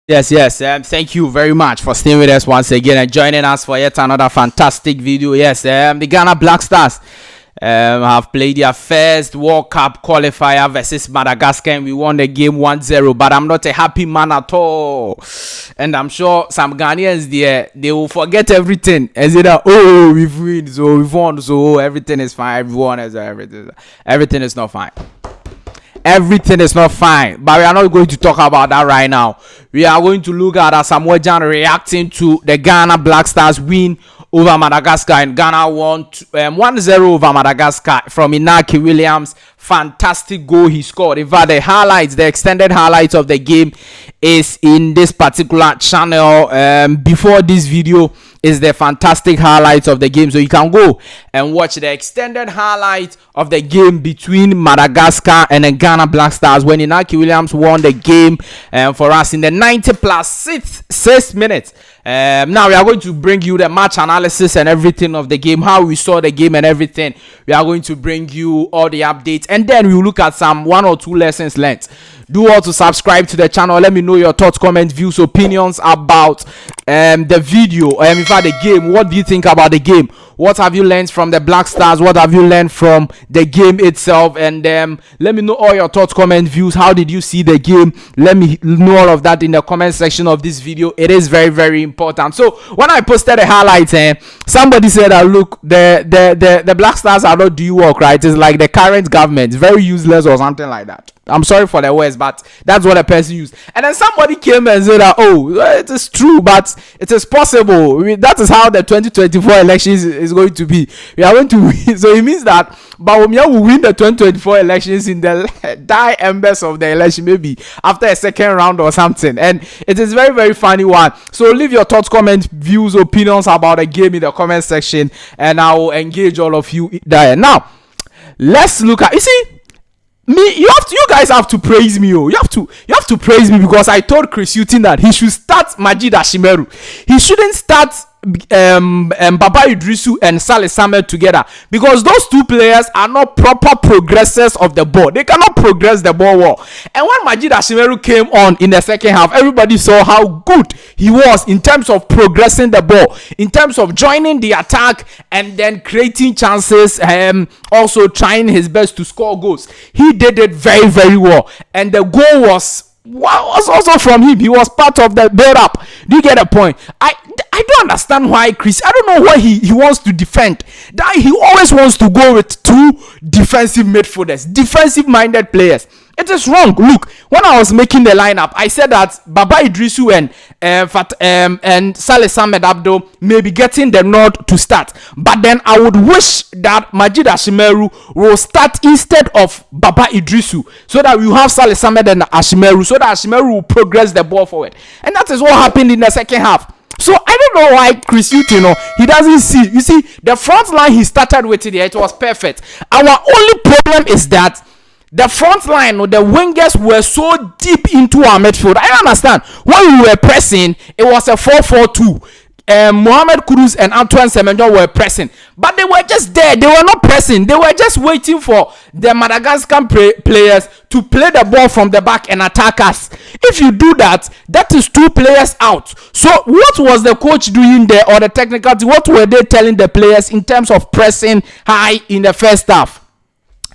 Yes. Thank you very much for staying with us once again and joining us for yet another fantastic video. Yes, the Ghana Black Stars have played their first World Cup qualifier versus Madagascar, and we won the game 1-0. But I'm not a happy man at all, and I'm sure some Ghanaians there, they will forget everything and say that, oh, we've won, so everything is fine. Everyone is everything is not fine. Everything is not fine, but we are not going to talk about that right now. We are going to look at Asamoah reacting to the Ghana Black Stars win over Madagascar, and Ghana won 1-0 over Madagascar from Inaki Williams. Fantastic goal he scored. In fact, the extended highlights of the game is in this particular channel. Before this video is the fantastic highlights of the game, so you can go and watch the extended highlight of the game between Madagascar and the Ghana Black Stars when Inaki Williams won the game for us in the 90+6 minutes. Now we are going to bring you the match analysis and everything of the game, how we saw the game and everything. We are going to bring you all the updates, and then we will look at some 1 or 2 lessons learned. Do all to subscribe to the channel. Let me know your thoughts, comments, views, opinions about the video, in fact the game. What do you think about the game? What have you learned from the Black Stars? What have you learned from the game itself? And let me know all your thoughts, comments, views. How did you see the game? Let me know all of that in the comment section of this video. It is very, very important. So when I posted the highlights, somebody said that, look, the Black Stars are not doing work, right? It's like the current government, very useless or something like that. I'm sorry for the words, but that's what a person used. And then somebody came and said that, oh, it is true, but it is possible. That is how the 2024 elections is going to be. We are going to win. So it means that Bawumia will win the 2024 elections in the die embers of the election, maybe after a second round or something. And it is very, very funny one. So leave your thoughts, comments, views, opinions about the game in the comment section, and I will engage all of you there. Now, let's look at, you see, you guys have to praise me. You have to praise me, because I told Chris Hughton that he should start Majid Ashimeru. He shouldn't start Baba Idrisu and Saleh Samed together, because those two players are not proper progressors of the ball. They cannot progress the ball well. And when Majid Ashimeru came on in the second half, everybody saw how good he was in terms of progressing the ball, in terms of joining the attack and then creating chances, also trying his best to score goals. He did it very, very well, and the goal was also from him. He was part of the build-up. Do you get a point? I don't understand why Chris, I don't know why he wants to defend. That he always wants to go with 2 defensive midfielders, defensive-minded players. It is wrong. Look, when I was making the lineup, I said that Baba Idrisu and Saleh Samed Abdo may be getting the nod to start, but then I would wish that Majid Ashimeru will start instead of Baba Idrisu, so that we have Saleh Samed and Ashimeru, so that Ashimeru will progress the ball forward. And that is what happened in the second half. So I don't know why Chris Hughton, he doesn't see. You see, the front line he started with it was perfect. Our only problem is that the front line, the wingers were so deep into our midfield. I don't understand. When we were pressing, it was a 4-4-2. Mohamed Kudus and Antoine Semenyo were pressing, but they were just there. They were not pressing. They were just waiting for the Madagascar players to play the ball from the back and attack us. If you do that, that is 2 players out. So what was the coach doing there, or the technical team? What were they telling the players in terms of pressing high in the first half?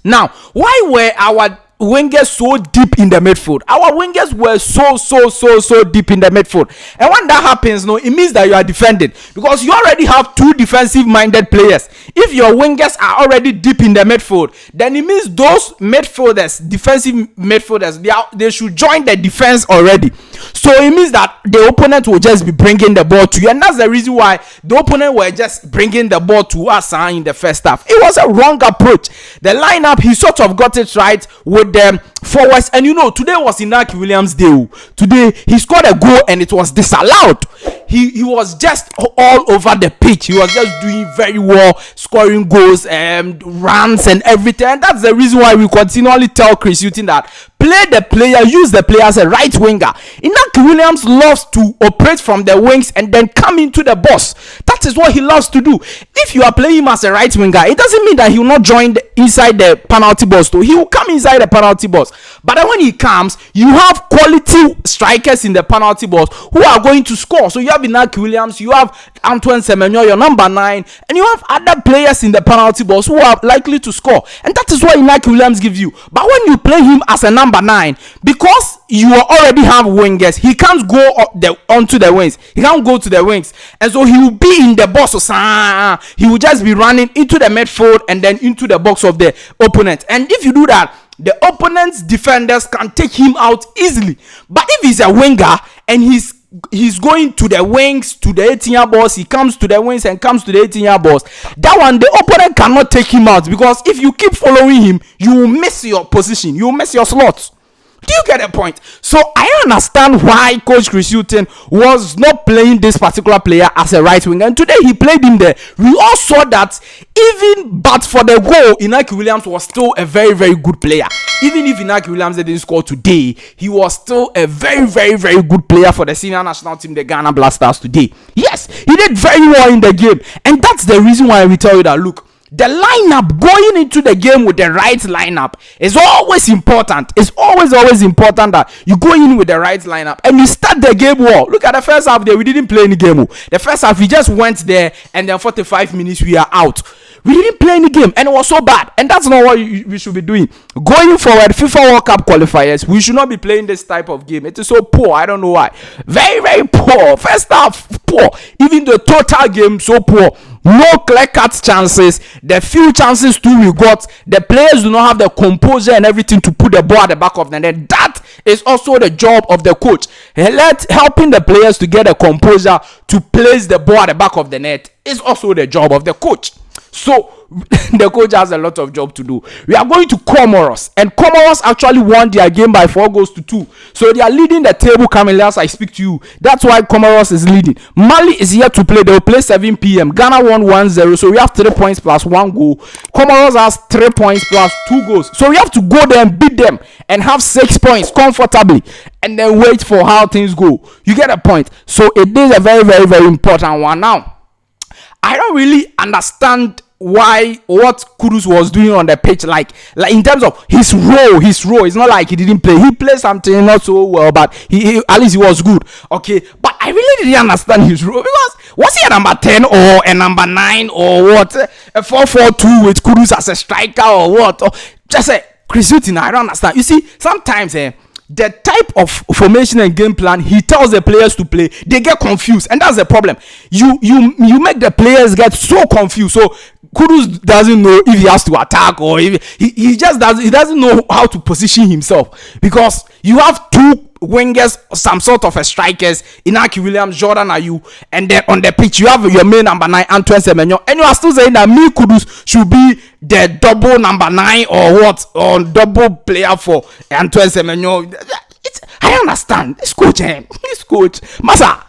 Now, why were our wingers so deep in the midfield? Our wingers were so deep in the midfield. And when that happens, it means that you are defending, because you already have 2 defensive-minded players. If your wingers are already deep in the midfield, then it means those midfielders, defensive midfielders, they should join the defense already. So it means that the opponent will just be bringing the ball to you, and that's the reason why the opponent were just bringing the ball to us in the first half. It was a wrong approach. The lineup, he sort of got it right with them forwards, and today was Inaki Williams' day. Today he scored a goal and it was disallowed. He was just all over the pitch. He was just doing very well, scoring goals and runs and everything. And that's the reason why we continually tell Chris Hughton that play the player, use the player as a right winger. Inaki Williams loves to operate from the wings and then come into the box. That is what he loves to do. If you are playing him as a right winger, it doesn't mean that he will not join inside the penalty box too. He will come inside the penalty box. But then when he comes, you have quality strikers in the penalty box who are going to score. So you have Inaki Williams, you have Antoine Semenyo, your number 9, and you have other players in the penalty box who are likely to score. And that is what Inaki Williams gives you. But when you play him as a number 9, because you already have wingers, he can't go onto the wings. He can't go to the wings. And so he will be in the box. He will just be running into the midfield and then into the box of the opponent. And if you do that, the opponent's defenders can take him out easily. But if he's a winger and he's going to the wings, to the 18-yard box, he comes to the wings and comes to the 18-yard box, that one the opponent cannot take him out, because if you keep following him, you will miss your position, you will miss your slots. Do you get the point? So I understand why Coach Chris Hughton was not playing this particular player as a right winger, and today he played him there. We all saw that even but for the goal, Inaki Williams was still a very, very good player. Even if Inaki Williams didn't score today, he was still a very, very, very good player for the senior national team, the Ghana Black Stars today. Yes, he did very well in the game, and that's the reason why we tell you that, look, the lineup, going into the game with the right lineup is always important. It's always important that you go in with the right lineup and you start the game well. Look at the first half there, we didn't play any game. The first half, we just went there and then 45 minutes we are out. We didn't play any game and it was so bad. And that's not what we should be doing. Going forward, FIFA World Cup qualifiers, we should not be playing this type of game. It is so poor. I don't know why. Very, very poor. First half, poor. Even the total game, so poor. No clear-cut chances. The few chances too we got, the players do not have the composure and everything to put the ball at the back of the net. That is also the job of the coach. Helping the players to get the composure to place the ball at the back of the net is also the job of the coach. So the coach has a lot of job to do. We are going to Comoros, and Comoros actually won their game by 4-2. So they are leading the table currently as I speak to you. That's why Comoros is leading. Mali is here to play. They will play 7 p.m. Ghana won 1-0. So we have 3 points plus 1 goal. Comoros has 3 points plus 2 goals. So we have to go there and beat them and have 6 points comfortably, and then wait for how things go. You get a point. So it is a very, very, very important one. Now, I don't really understand what Kudus was doing on the pitch, like in terms of his role. It's not like he didn't play. He played something not so well, but he at least he was good. Okay, but I really didn't understand his role, because was he a number 10 or a number 9 or what? A 4-4-2 with Kudus as a striker or what? Or just a Chris Hughton, I don't understand. You see, sometimes the type of formation and game plan he tells the players to play, they get confused, and that's the problem. You make the players get so confused. So Kudus doesn't know if he has to attack, or if he doesn't know how to position himself, because you have 2 wingers, some sort of a strikers, Inaki Williams, Jordan Ayew, and then on the pitch you have your main number 9, Antoine Semenyo, and you are still saying that me Kudus should be the double number 9 or what, or double player for Antoine Semenyo. I understand this coach, Masa.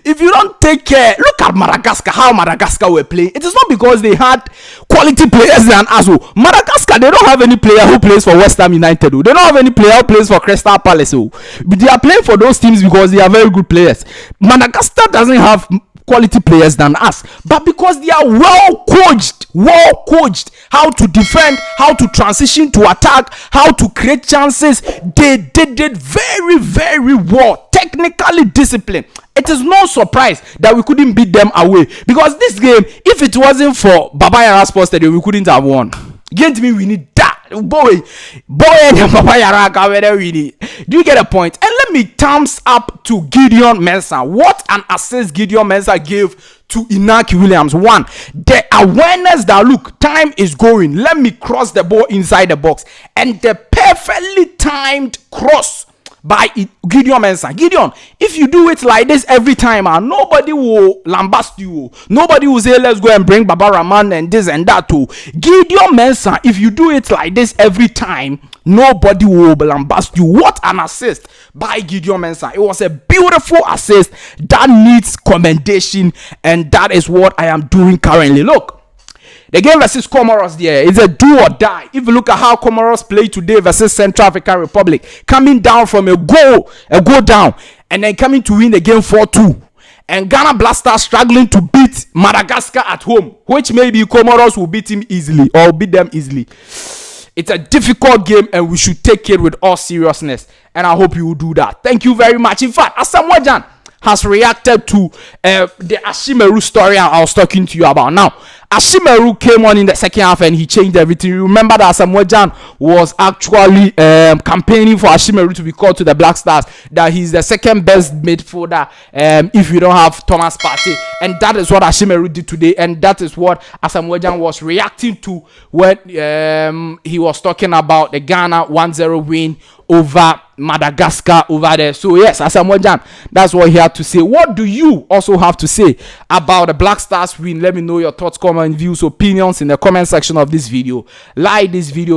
If you don't take care, look at Madagascar, how Madagascar were playing. It is not because they had quality players than us. Madagascar, they don't have any player who plays for West Ham United. They don't have any player who plays for Crystal Palace. But they are playing for those teams because they are very good players. Madagascar doesn't have quality players than us, but because they are well coached, how to defend, how to transition to attack, how to create chances, they did very, very well. Technically disciplined. It is no surprise that we couldn't beat them away, because this game, if it wasn't for Baba Yara Sports Stadium, we couldn't have won. Get me, we need that. Boy, and Baba Yara, whether we need. Do you get a point? And let me thumbs up to Gideon Mensah. What an assist Gideon Mensah gave to Inaki Williams. One, the awareness that, look, time is going. Let me cross the ball inside the box. And the perfectly timed cross by Gideon Mensah. Gideon, if you do it like this every time, nobody will lambast you. Nobody will say, let's go and bring Baba Rahman and this and that too. Gideon Mensah, if you do it like this every time, nobody will lambast you. What an assist by Gideon Mensah. It was a beautiful assist that needs commendation, and that is what I am doing currently. Look, The game versus Comoros there is a do or die. If you look at how Comoros play today versus Central African Republic, coming down from a goal down, and then coming to win the game 4-2. And Ghana Black Stars struggling to beat Madagascar at home, which maybe Comoros will beat them easily. It's a difficult game, and we should take it with all seriousness. And I hope you will do that. Thank you very much. In fact, Asamoah has reacted to the Ashimeru story I was talking to you about. Now, Ashimeru came on in the second half and he changed everything. You remember that Asamoah was actually campaigning for Ashimeru to be called to the Black Stars, that he's the second best midfielder if you don't have Thomas Partey. And that is what Ashimeru did today, and that is what Asamoah was reacting to when he was talking about the Ghana 1-0 win over Madagascar over there. So yes, Asamoah, that's what he had to say. What do you also have to say about the Black Stars win? Let me know your thoughts, comments, views, opinions in the comment section of this video. Like this video.